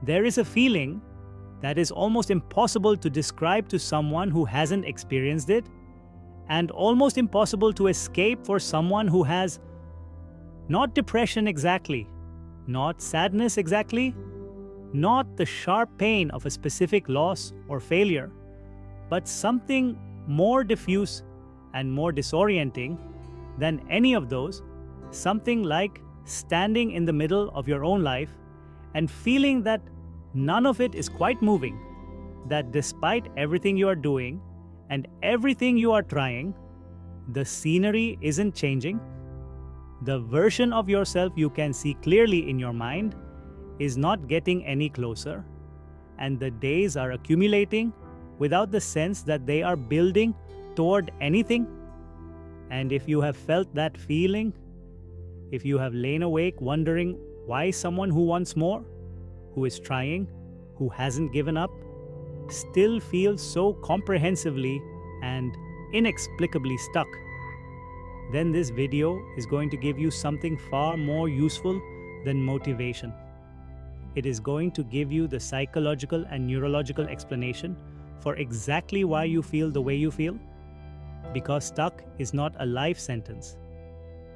There is a feeling that is almost impossible to describe to someone who hasn't experienced it, and almost impossible to escape for someone who has not depression exactly, not sadness exactly, not the sharp pain of a specific loss or failure, but something more diffuse and more disorienting than any of those, something like standing in the middle of your own life and feeling that none of it is quite moving, that despite everything you are doing and everything you are trying, the scenery isn't changing. The version of yourself you can see clearly in your mind is not getting any closer, and the days are accumulating without the sense that they are building toward anything. And if you have felt that feeling, if you have lain awake wondering why someone who wants more, who is trying, who hasn't given up, still feels so comprehensively and inexplicably stuck, then this video is going to give you something far more useful than motivation. It is going to give you the psychological and neurological explanation for exactly why you feel the way you feel. Because stuck is not a life sentence.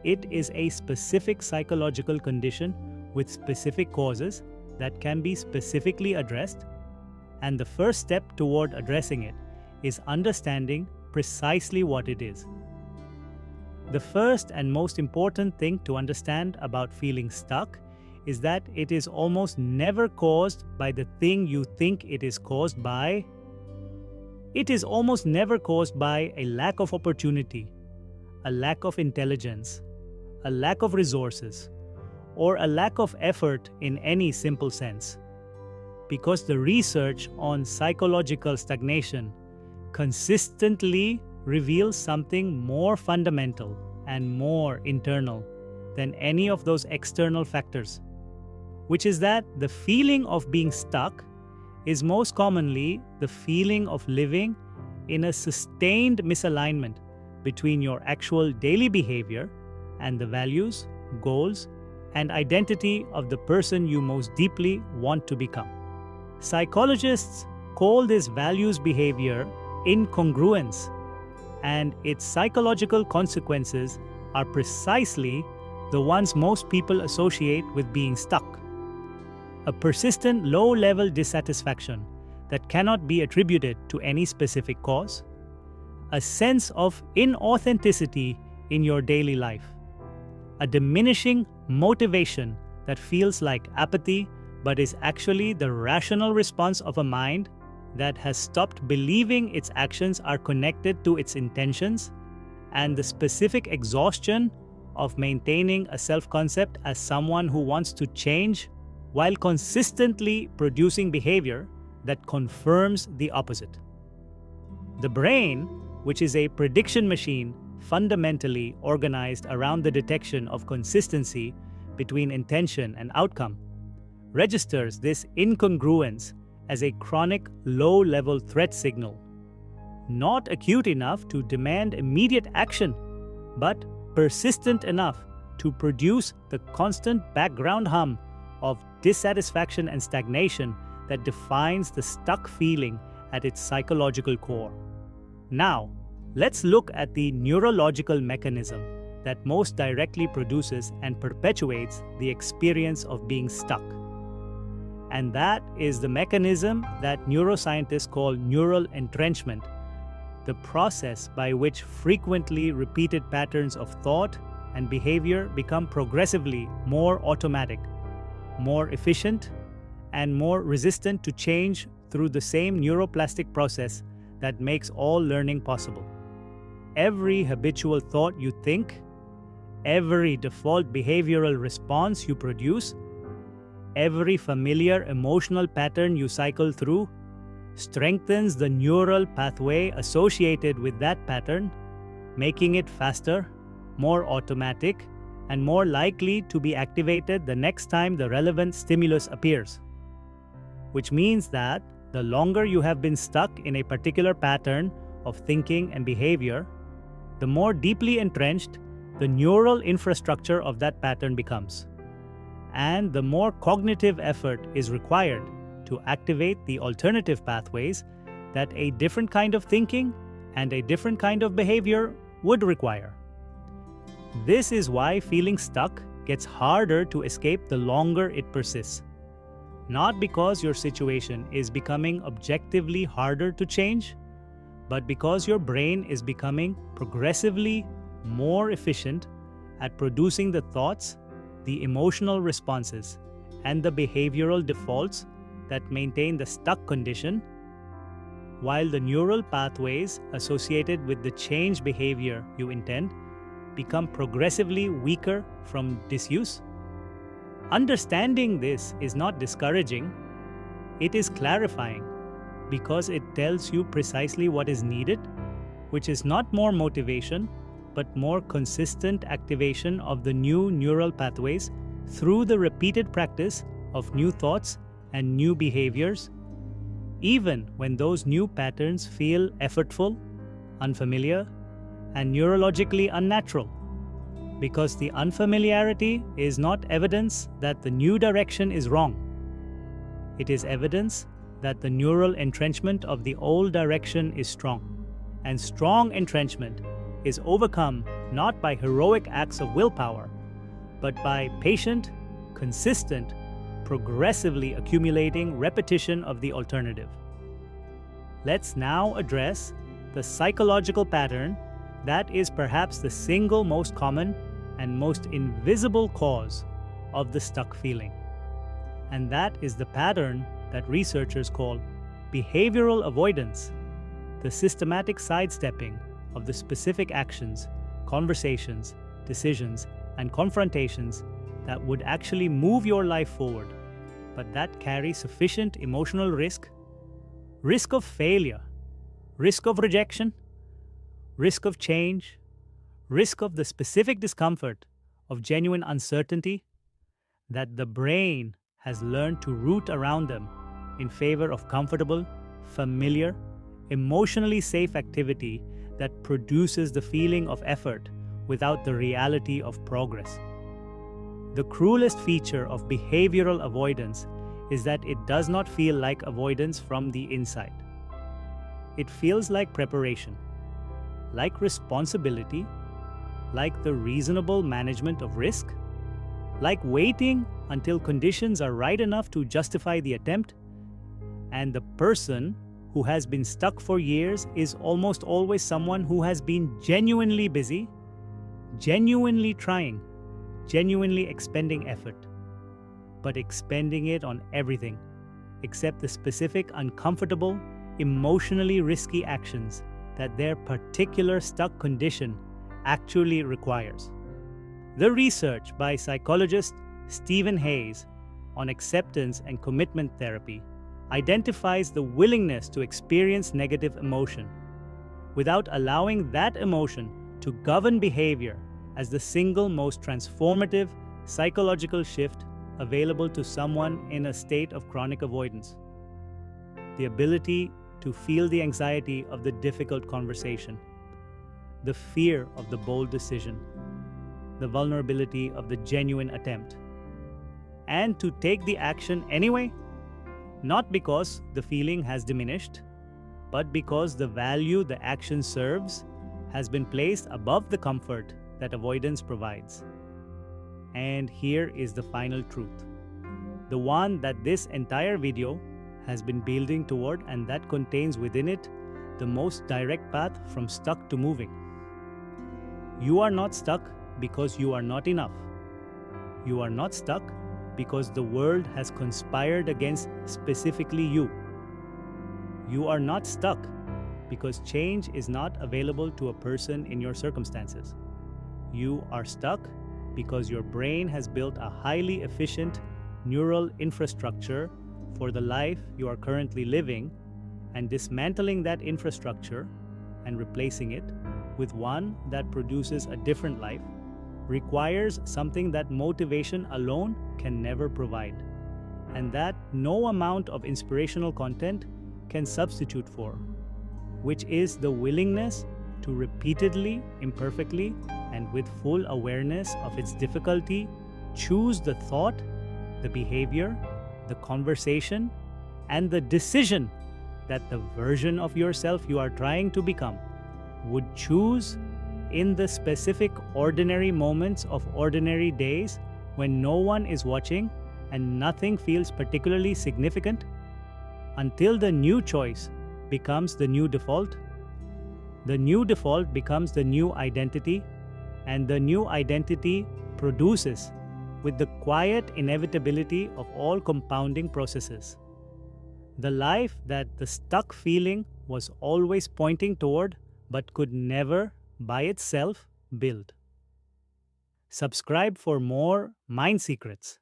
It is a specific psychological condition with specific causes that can be specifically addressed, and the first step toward addressing it is understanding precisely what it is. The first and most important thing to understand about feeling stuck is that it is almost never caused by the thing you think it is caused by. It is almost never caused by a lack of opportunity, a lack of intelligence, a lack of resources, or a lack of effort in any simple sense. Because the research on psychological stagnation consistently reveals something more fundamental and more internal than any of those external factors, which is that the feeling of being stuck is most commonly the feeling of living in a sustained misalignment between your actual daily behavior and the values, goals, and identity of the person you most deeply want to become. Psychologists call this values behavior incongruence, and its psychological consequences are precisely the ones most people associate with being stuck. A persistent low-level dissatisfaction that cannot be attributed to any specific cause, a sense of inauthenticity in your daily life, a diminishing motivation that feels like apathy but is actually the rational response of a mind that has stopped believing its actions are connected to its intentions, and the specific exhaustion of maintaining a self-concept as someone who wants to change while consistently producing behavior that confirms the opposite. The brain, which is a prediction machine fundamentally organized around the detection of consistency between intention and outcome, registers this incongruence as a chronic low-level threat signal, not acute enough to demand immediate action, but persistent enough to produce the constant background hum of dissatisfaction and stagnation that defines the stuck feeling at its psychological core. Now, let's look at the neurological mechanism that most directly produces and perpetuates the experience of being stuck. And that is the mechanism that neuroscientists call neural entrenchment, the process by which frequently repeated patterns of thought and behavior become progressively more automatic, more efficient, and more resistant to change through the same neuroplastic process that makes all learning possible. Every habitual thought you think, every default behavioral response you produce, every familiar emotional pattern you cycle through strengthens the neural pathway associated with that pattern, making it faster, more automatic, and more likely to be activated the next time the relevant stimulus appears. Which means that the longer you have been stuck in a particular pattern of thinking and behavior, the more deeply entrenched the neural infrastructure of that pattern becomes. and the more cognitive effort is required to activate the alternative pathways that a different kind of thinking and a different kind of behavior would require. This is why feeling stuck gets harder to escape the longer it persists. Not because your situation is becoming objectively harder to change, but because your brain is becoming progressively more efficient at producing the thoughts, the emotional responses, and the behavioral defaults that maintain the stuck condition, while the neural pathways associated with the change behavior you intend become progressively weaker from disuse. Understanding this is not discouraging, it is clarifying, because it tells you precisely what is needed, which is not more motivation, but more consistent activation of the new neural pathways through the repeated practice of new thoughts and new behaviors, even when those new patterns feel effortful, unfamiliar, and neurologically unnatural. Because the unfamiliarity is not evidence that the new direction is wrong. It is evidence that the neural entrenchment of the old direction is strong. And strong entrenchment is overcome not by heroic acts of willpower, but by patient, consistent, progressively accumulating repetition of the alternative. Let's now address the psychological pattern that is perhaps the single most common and most invisible cause of the stuck feeling. And that is the pattern that researchers call behavioral avoidance, the systematic sidestepping of the specific actions, conversations, decisions, and confrontations that would actually move your life forward, but that carry sufficient emotional risk of failure, risk of rejection, risk of change, risk of the specific discomfort of genuine uncertainty, that the brain has learned to root around them in favor of comfortable, familiar, emotionally safe activity that produces the feeling of effort without the reality of progress. The cruelest feature of behavioral avoidance is that it does not feel like avoidance from the inside. It feels like preparation, like responsibility, like the reasonable management of risk, like waiting until conditions are right enough to justify the attempt, and the person who has been stuck for years is almost always someone who has been genuinely busy, genuinely trying, genuinely expending effort, but expending it on everything except the specific uncomfortable, emotionally risky actions that their particular stuck condition actually requires. The research by psychologist Stephen Hayes on acceptance and commitment therapy identifies the willingness to experience negative emotion without allowing that emotion to govern behavior as the single most transformative psychological shift available to someone in a state of chronic avoidance. The ability to feel the anxiety of the difficult conversation, the fear of the bold decision, the vulnerability of the genuine attempt, and to take the action anyway, not because the feeling has diminished, but because the value the action serves has been placed above the comfort that avoidance provides. And here is the final truth, the one that this entire video has been building toward, and that contains within it the most direct path from stuck to moving. You are not stuck because you are not enough. You are not stuck because the world has conspired against specifically you. You are not stuck because change is not available to a person in your circumstances. You are stuck because your brain has built a highly efficient neural infrastructure for the life you are currently living, and dismantling that infrastructure and replacing it with one that produces a different life requires something that motivation alone can never provide, and that no amount of inspirational content can substitute for, which is the willingness to repeatedly, imperfectly, and with full awareness of its difficulty, choose the thought the behavior, the conversation, and the decision that the version of yourself you are trying to become would choose in the specific ordinary moments of ordinary days when no one is watching and nothing feels particularly significant, until the new choice becomes the new default. The new default becomes the new identity, and the new identity produces, with the quiet inevitability of all compounding processes, the life that the stuck feeling was always pointing toward but could never, by itself, build. Subscribe for more mind secrets.